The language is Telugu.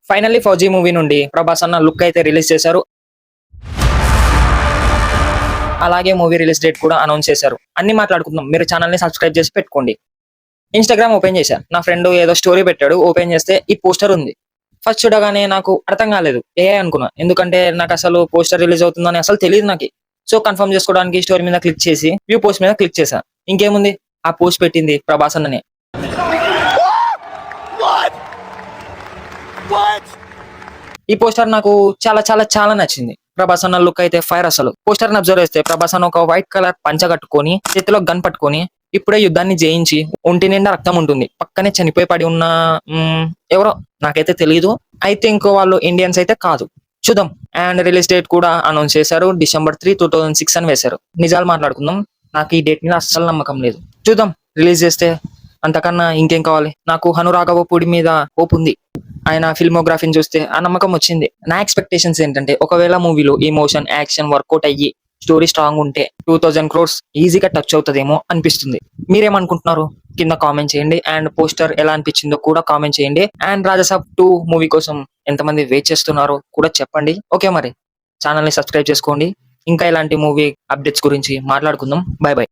ఫైనల్లీ 'ఫౌజీ' మూవీ నుండి ప్రభాస్ అన్న లుక్ అయితే రిలీజ్ చేశారు. అలాగే మూవీ రిలీజ్ డేట్ కూడా అనౌన్స్ చేశారు. అన్ని మాట్లాడుకుందాం. మీరు ఛానల్‌ని సబ్స్క్రైబ్ చేసి పెట్టుకోండి. ఇన్‌స్టాగ్రామ్ ఓపెన్ చేశా. నా ఫ్రెండ్ ఏదో స్టోరీ పెట్టాడు. ఓపెన్ చేస్తే ఈ పోస్టర్ ఉంది. ఫస్ట్ చూడగానే నాకు అర్థం కాలేదు. ఏఐ అనుకున్నా. ఎందుకంటే నాకసలు పోస్టర్ రిలీజ్ అవుతుందని అసలు తెలీదు నాకి. సో కన్ఫర్మ్ చేసుకోవడానికి స్టోరీ మీద క్లిక్ చేసి వ్యూ పోస్ట్ మీద క్లిక్ చేశా. ఇంకేముంది ఆ పోస్ట్ పెట్టింది ప్రభాస్ అన్ననే. ఈ పోస్టర్ నాకు చాలా చాలా చాలా నచ్చింది. ప్రభాస్ అన్న లుక్ అయితే ఫైర్ అసలు. పోస్టర్ ని అబ్జర్వ్ చేస్తే ప్రభాస్ అన్న ఒక వైట్ కలర్ పంచ కట్టుకొని చేతిలో గన్ పట్టుకొని ఇప్పుడే యుద్ధాన్ని జయించి ఒంటి నిండా రక్తం ఉంటుంది. పక్కనే చనిపోయి పడి ఉన్న ఎవరో నాకైతే తెలియదు. ఐ థింక్ వాళ్ళు ఇండియన్స్ అయితే కాదు. చూద్దాం. అండ్ రిలీజ్ డేట్ కూడా అనౌన్స్ చేశారు. December 3, 2006 అని వేశారు. నిజాలు మాట్లాడుకుందాం. నాకు ఈ డేట్ మీద అస్సలు నమ్మకం లేదు. చూద్దాం రిలీజ్ చేస్తే. అంతకన్నా ఇంకేం కావాలి. నాకు హనురాఘవపూడి మీద హోప్ ఉంది. ఆయన ఫిల్మోగ్రఫీని చూస్తే ఆ నమ్మకం వచ్చింది. నా ఎక్స్పెక్టేషన్స్ ఏంటంటే ఒకవేళ మూవీలో ఎమోషన్, యాక్షన్ వర్కౌట్ అయ్యి స్టోరీ స్ట్రాంగ్ ఉంటే 2000 crores ఈజీగా టచ్ అవుతుందేమో అనిపిస్తుంది. మీరేమనుకుంటున్నారు? కింద కామెంట్ చేయండి. అండ్ పోస్టర్ ఎలా అనిపించిందో కూడా కామెంట్ చేయండి. అండ్ రాజాసాబ్ 2 మూవీ కోసం ఎంతమంది వెయిట్ చేస్తున్నారో కూడా చెప్పండి. ఓకే మరి ఛానల్ ని సబ్స్క్రైబ్ చేసుకోండి. ఇంకా ఇలాంటి మూవీ అప్డేట్స్ గురించి మాట్లాడుకుందాం. By by.